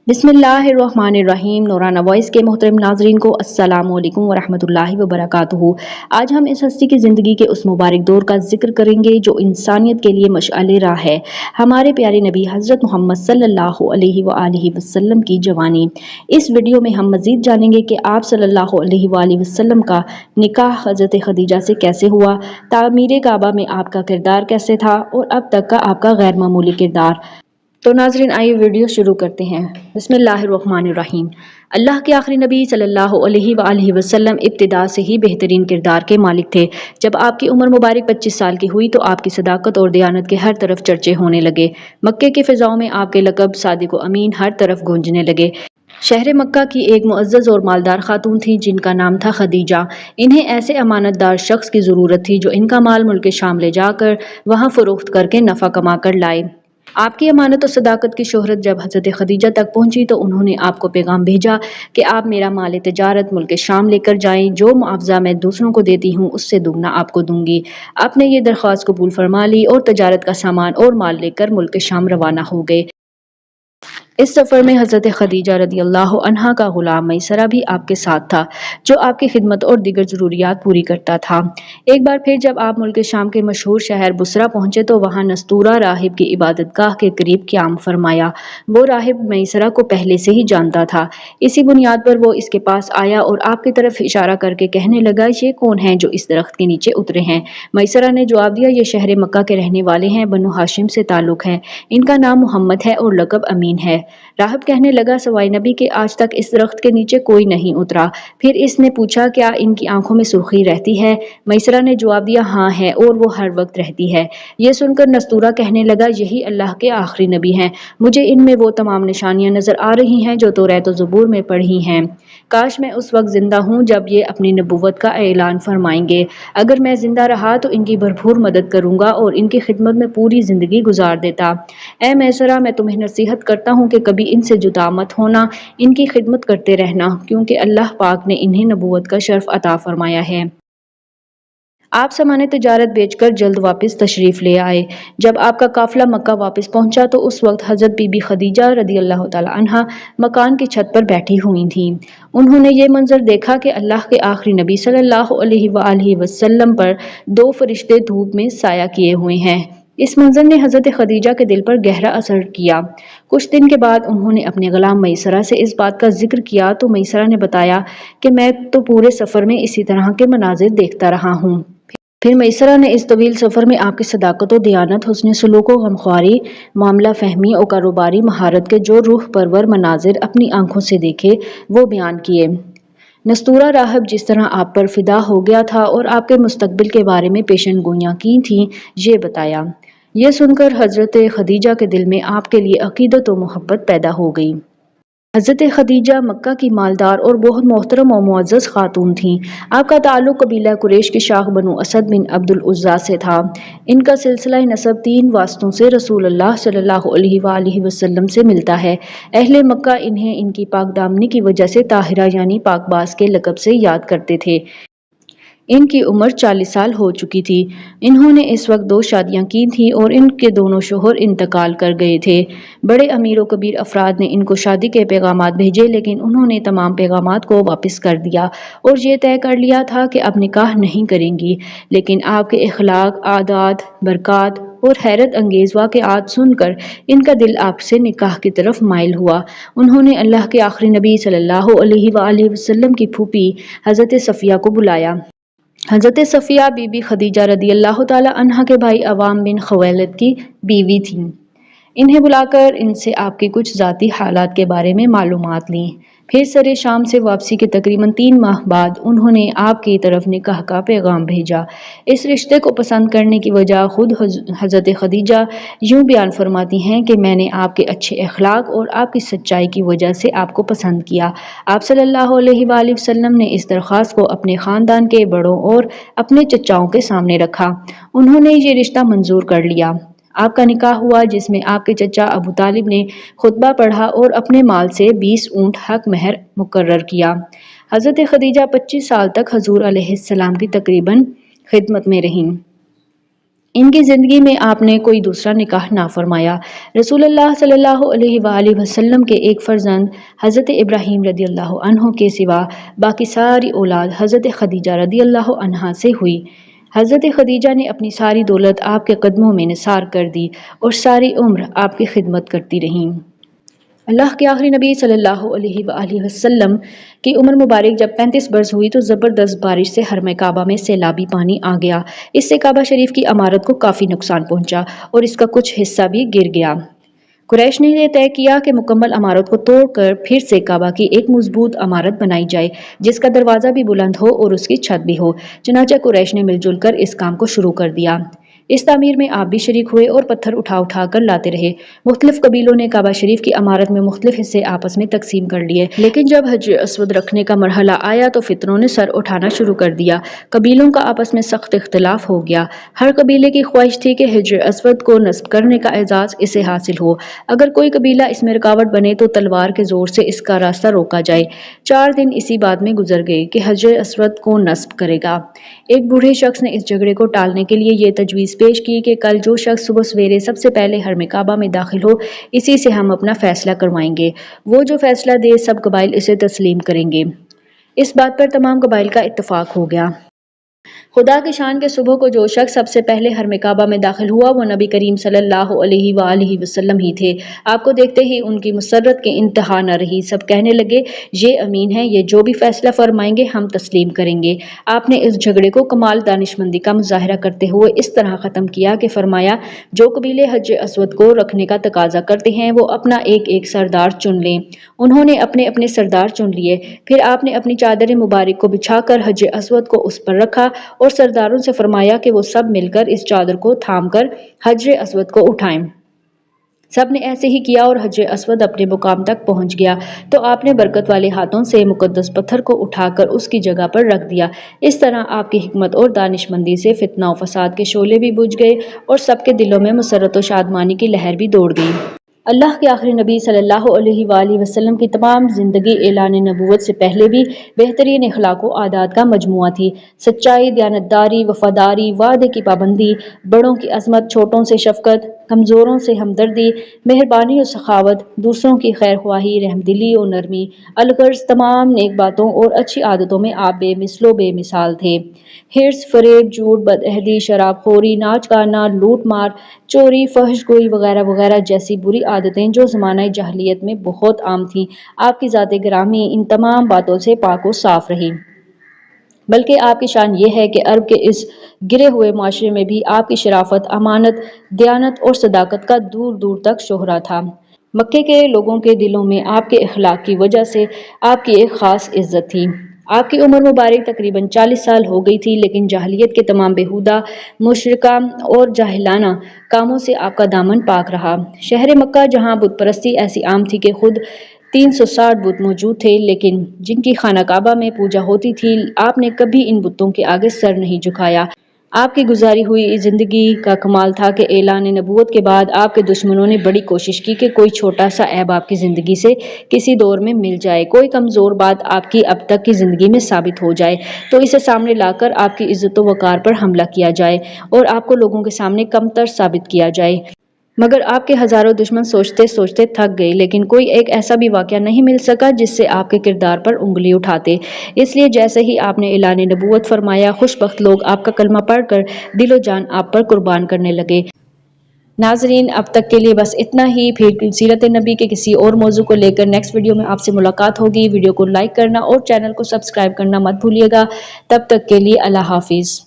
बिस्मिल्लाहिर्रहमानिर्रहीम। नूराना वॉइस के मोहतरम नाजरीन को अस्सलामु अलैकुम वरहमतुल्लाहि वबरकातुहू। आज हम इस हस्ती की ज़िंदगी के उस मुबारक दौर का जिक्र करेंगे जो इंसानियत के लिए मशअल राह है। हमारे प्यारे नबी हज़रत मोहम्मद सल्लल्लाहु अलैहि वसल्लम की जवानी। इस वीडियो में हम मज़ीद जानेंगे कि आप सल्लल्लाहु अलैहि वसल्लम का निकाह हज़रत खदीजा से कैसे हुआ, तामीर काबा में आपका किरदार कैसे था और अब तक का आपका गैर मामूली किरदार। तो नाजरीन आइए वीडियो शुरू करते हैं। बिस्मिल्लाहिर्रहमानिर्रहीम। अल्लाह के आखिरी नबी सल्लल्लाहु अलैहि वसल्लम इब्तिदा से ही बेहतरीन किरदार के मालिक थे। जब आपकी उम्र मुबारक 25 साल की हुई तो आपकी सदाकत और दयानत के हर तरफ चर्चे होने लगे। मक्के की फ़िज़ाओं में आपके लक़ब सादिक व अमीन हर तरफ गूंजने लगे। शहर मक्का की एक मुअज़्ज़ज़ और मालदार खातून थी जिनका नाम था खदीजा। इन्हें ऐसे अमानतदार शख्स की ज़रूरत थी जो इनका माल मुल्क शाम ले जाकर वहाँ फ़रोख्त करके नफ़ा कमा कर लाए। आपकी अमानत और सदाकत की शोहरत जब हज़रत खदीजा तक पहुंची तो उन्होंने आपको पैगाम भेजा कि आप मेरा माल तिजारत मुल्क शाम लेकर जाएं। जो मुआवजा मैं दूसरों को देती हूँ उससे दुगना आपको दूंगी। आपने ये दरख्वास्त कबूल फरमा ली और तजारत का सामान और माल लेकर मुल्क शाम रवाना हो गए। इस सफ़र में हज़रत खदीजा रदियल्लाहु अन्हा का गुलाम मैसरा भी आपके साथ था जो आपकी खिदमत और दीगर ज़रूरियात पूरी करता था। एक बार फिर जब आप मुल्क शाम के मशहूर शहर बुसरा पहुँचे तो वहाँ नस्तूरा राहिब की इबादतगाह के करीब क़याम फरमाया। वो राहिब मैसरा को पहले से ही जानता था। इसी बुनियाद पर वो इसके पास आया और आपकी तरफ इशारा करके कहने लगा, ये कौन है जो इस दरख्त के नीचे उतरे हैं? मैसरा ने जवाब दिया, ये शहर मक्का के रहने वाले हैं, बनु हाशिम से ताल्लुक़ है। इनका नाम मोहम्मद है और लक़ब अमीन है। राहिब कहने लगा, सवाए नबी के आज तक इस दरख्त के नीचे कोई नहीं उतरा। फिर इसने पूछा, क्या इनकी आंखों में सुर्खी रहती है? मैसरा ने जवाब दिया, हाँ है और वो हर वक्त रहती है। ये सुनकर नस्तूरा कहने लगा, यही अल्लाह के आखिरी नबी हैं। मुझे इनमें वो तमाम निशानियां नजर आ रही हैं जो तौरात और ज़बूर में पढ़ी हैं। काश मैं उस वक्त जिंदा हूँ जब ये अपनी नबुव्वत का ऐलान फरमाएंगे। अगर मैं जिंदा रहा तो इनकी भरपूर मदद करूंगा और इनकी खिदमत में पूरी जिंदगी गुजार देता। ए मैसरा, मैं तुम्हें नसीहत करता हूँ कि कभी इनसे जुदा मत होना, इनकी खिदमत करते रहना, क्योंकि अल्लाह पाक ने इन्हें नबूवत का शर्फ अता फरमाया है। आप सामान तिजारत बेचकर जल्द वापस तशरीफ़ ले आए। जब आपका काफ़िला मक्का वापस पहुंचा तो उस वक्त हज़रत बीबी खदीजा रदियल्लाहु ताला अन्हा मकान की छत पर बैठी हुई थीं। उन्होंने ये मंजर देखा कि अल्लाह के आखिरी नबी सल्लल्लाहु अलैहि वसल्लम पर दो फरिश्ते धूप में साया किए हुए हैं। इस मंजर ने हज़रत खदीजा के दिल पर गहरा असर किया। कुछ दिन के बाद उन्होंने अपने गुलाम मैसरा से इस बात का जिक्र किया तो मैसरा ने बताया कि मैं तो पूरे सफ़र में इसी तरह के मनाजिर देखता रहा हूँ। फिर मैसरा ने इस तवील सफ़र में आपकी सदाकत और दयानत, हुस्न सलूक व गमख्वारी, मामला फ़हमी और कारोबारी महारत के जो रूह परवर मनाजिर अपनी आंखों से देखे वो बयान किए। नस्तूरा राहिब जिस तरह आप पर फिदा हो गया था और आपके मुस्तकबिल के बारे में पेशन गोइयां की थीं, ये बताया। ये सुनकर हज़रत खदीजा के दिल में आपके लिए अकीदत और मोहब्बत पैदा हो गई। हज़रत खदीजा मक्का की मालदार और बहुत मोहतरम और मुअज़्ज़ज़ खातून थीं। आपका ताल्लुक़ कबीला कुरैश की शाख बनु असद बिन अब्दुल उज़्ज़ा से था। इनका सिलसिला नसब 3 वास्तों से रसूलुल्लाह सल्लल्लाहु अलैहि वसल्लम से मिलता है। अहले मक्का इन्हें इनकी पाकदामनी की वजह से ताहिरा यानी पाकबाज के लक़ब से याद करते थे। इनकी उम्र 40 साल हो चुकी थी। इन्होंने इस वक्त 2 शादियां की थीं और इनके दोनों शोहर इंतकाल कर गए थे। बड़े अमीर व कबीर अफराद ने इनको शादी के पैगामात भेजे लेकिन उन्होंने तमाम पैगामात को वापस कर दिया और ये तय कर लिया था कि अब निकाह नहीं करेंगी। लेकिन आपके इखलाक, आदात, बरक़ात और हैरत अंगेज़ वाक़यात सुनकर इनका दिल आपसे निकाह की तरफ माइल हुआ। उन्होंने अल्लाह के आखिरी नबी सल्लल्लाहु अलैहि वसल्लम की फूफी हज़रत सफ़िया को बुलाया। हज़रत सफ़िया बीबी खदीजा रदियल्लाहु ताला अन्हा के भाई अवाम बिन ख़ुवैलिद की बीवी थीं। इन्हें बुलाकर इनसे आपकी कुछ ज़ाती हालात के बारे में मालूमात लीं। फिर सरे शाम से वापसी के तकरीबन 3 माह बाद उन्होंने आपकी तरफ निकाह का पैगाम भेजा। इस रिश्ते को पसंद करने की वजह खुद हज़रत खदीजा यूँ बयान फरमाती हैं कि मैंने आपके अच्छे अखलाक और आपकी सच्चाई की वजह से आपको पसंद किया। आप सल्लल्लाहु अलैहि वसल्लम ने इस दरख्वास्त को अपने ख़ानदान के बड़ों और अपने चचाओं के सामने रखा। उन्होंने ये रिश्ता मंजूर कर लिया। आपका निकाह हुआ जिसमें आपके चचा अबू तालिब ने खुतबा पढ़ा और अपने माल से 20 ऊँट हक महर मुकर्रर किया। हज़रत खदीजा 25 साल तक हजूर अलैहिस्सलाम की तकरीबन खिदमत में रहीं। ان کی زندگی میں آپ نے کوئی دوسرا نکاح نہ فرمایا۔ رسول اللہ صلی اللہ علیہ وآلہ وسلم کے ایک فرزند حضرت ابراہیم رضی اللہ عنہ کے سوا باقی ساری اولاد حضرت خدیجہ رضی اللہ عنہا سے ہوئی۔ حضرت خدیجہ نے اپنی ساری دولت آپ کے قدموں میں نثار کر دی اور ساری عمر آپ کی خدمت کرتی رہیں۔ اللہ کے آخری نبی صلی اللہ علیہ وآلہ وسلم کی عمر مبارک جب 35 برس ہوئی تو زبردست بارش سے حرم کعبہ میں سیلابی پانی آ گیا۔ اس سے کعبہ شریف کی عمارت کو کافی نقصان پہنچا اور اس کا کچھ حصہ بھی گر گیا۔ قریش نے یہ طے کیا کہ مکمل عمارت کو توڑ کر پھر سے کعبہ کی ایک مضبوط عمارت بنائی جائے جس کا دروازہ بھی بلند ہو اور اس کی چھت بھی ہو۔ چنانچہ قریش نے مل جل کر اس کام کو شروع کر دیا۔ اس تعمیر میں آپ بھی شریک ہوئے اور پتھر اٹھا اٹھا کر لاتے رہے۔ مختلف قبیلوں نے کعبہ شریف کی عمارت میں مختلف حصے آپس میں تقسیم کر لیے، لیکن جب حجر اسود رکھنے کا مرحلہ آیا تو فتنوں نے سر اٹھانا شروع کر دیا۔ قبیلوں کا آپس میں سخت اختلاف ہو گیا۔ ہر قبیلے کی خواہش تھی کہ حجر اسود کو نصب کرنے کا اعزاز اسے حاصل ہو۔ اگر کوئی قبیلہ اس میں رکاوٹ بنے تو تلوار کے زور سے اس کا راستہ روکا جائے۔ 4 دن اسی بات میں گزر گئے کہ حجر اسود کو نصب کرے گا۔ ایک بوڑھے شخص نے اس جھگڑے کو ٹالنے کے لیے یہ تجویز پیش کی کہ کل جو شخص صبح سویرے سب سے پہلے حرم کعبہ میں داخل ہو اسی سے ہم اپنا فیصلہ کروائیں گے۔ وہ جو فیصلہ دے سب قبائل اسے تسلیم کریں گے۔ اس بات پر تمام قبائل کا اتفاق ہو گیا۔ خدا کی شان کے صبح کو جو شخص سب سے پہلے حرم کعبہ میں داخل ہوا وہ نبی کریم صلی اللہ علیہ وآلہ وسلم ہی تھے۔ آپ کو دیکھتے ہی ان کی مسرت کی انتہا نہ رہی۔ سب کہنے لگے یہ امین ہے، یہ جو بھی فیصلہ فرمائیں گے ہم تسلیم کریں گے۔ آپ نے اس جھگڑے کو کمال دانشمندی کا مظاہرہ کرتے ہوئے اس طرح ختم کیا کہ فرمایا جو قبیلے حجر اسود کو رکھنے کا تقاضا کرتے ہیں وہ اپنا ایک ایک سردار چن لیں۔ انہوں نے اپنے اپنے سردار چن لیے۔ پھر آپ نے اپنی چادر مبارک کو بچھا کر حجر اسود کو اس پر رکھا اور سرداروں سے فرمایا کہ وہ سب مل کر اس چادر کو تھام کر حجر اسود کو اٹھائیں۔ سب نے ایسے ہی کیا اور حجر اسود اپنے مقام تک پہنچ گیا تو آپ نے برکت والے ہاتھوں سے مقدس پتھر کو اٹھا کر اس کی جگہ پر رکھ دیا۔ اس طرح آپ کی حکمت اور دانشمندی سے فتنہ و فساد کے شعلے بھی بجھ گئے اور سب کے دلوں میں مسرت و شادمانی کی لہر بھی دوڑ گئی۔ اللہ کے آخری نبی صلی اللہ علیہ وآلہ وسلم کی تمام زندگی اعلان نبوت سے پہلے بھی بہترین اخلاق و عادات کا مجموعہ تھی۔ سچائی، دیانتداری، وفاداری، وعدے کی پابندی، بڑوں کی عظمت، چھوٹوں سے شفقت، کمزوروں سے ہمدردی، مہربانی و سخاوت، دوسروں کی خیر خواہی، رحمدلی و نرمی، الغرض تمام نیک باتوں اور اچھی عادتوں میں آپ بے مثل و بے مثال تھے۔ حرص، فریب، جھوٹ، بدعہدی، شراب خوری، ناچ گانا، لوٹ مار، چوری، فحش گوئی وغیرہ وغیرہ جیسی بری عادتیں جو زمانہ جاہلیت میں بہت عام تھیں، آپ کی ذات گرامی ان تمام باتوں سے پاک و صاف رہی۔ بلکہ آپ کی شان یہ ہے کہ عرب کے اس گرے ہوئے معاشرے میں بھی آپ کی شرافت، امانت، دیانت اور صداقت کا دور دور تک شہرہ تھا۔ مکے کے لوگوں کے دلوں میں آپ کے اخلاق کی وجہ سے آپ کی ایک خاص عزت تھی۔ آپ کی عمر مبارک تقریباً 40 سال ہو گئی تھی لیکن جاہلیت کے تمام بیہودہ، مشرکہ اور جاہلانہ کاموں سے آپ کا دامن پاک رہا۔ شہر مکہ جہاں بت پرستی ایسی عام تھی کہ خود 360 بت موجود تھے لیکن جن کی خانہ کعبہ میں پوجا ہوتی تھی، آپ نے کبھی ان بتوں کے آگے سر نہیں جھکایا۔ آپ کی گزاری ہوئی زندگی کا کمال تھا کہ اعلان نبوت کے بعد آپ کے دشمنوں نے بڑی کوشش کی کہ کوئی چھوٹا سا عیب آپ کی زندگی سے کسی دور میں مل جائے، کوئی کمزور بات آپ کی اب تک کی زندگی میں ثابت ہو جائے تو اسے سامنے لا کر آپ کی عزت و وقار پر حملہ کیا جائے اور آپ کو لوگوں کے سامنے کمتر ثابت کیا جائے۔ مگر آپ کے ہزاروں دشمن سوچتے سوچتے تھک گئے لیکن کوئی ایک ایسا بھی واقعہ نہیں مل سکا جس سے آپ کے کردار پر انگلی اٹھاتے۔ اس لیے جیسے ہی آپ نے اعلان نبوت فرمایا، خوش بخت لوگ آپ کا کلمہ پڑھ کر دل و جان آپ پر قربان کرنے لگے۔ ناظرین، اب تک کے لیے بس اتنا ہی، پھر سیرت نبی کے کسی اور موضوع کو لے کر نیکسٹ ویڈیو میں آپ سے ملاقات ہوگی۔ ویڈیو کو لائک کرنا اور چینل کو سبسکرائب کرنا مت بھولیے گا۔ تب تک کے لیے اللہ حافظ۔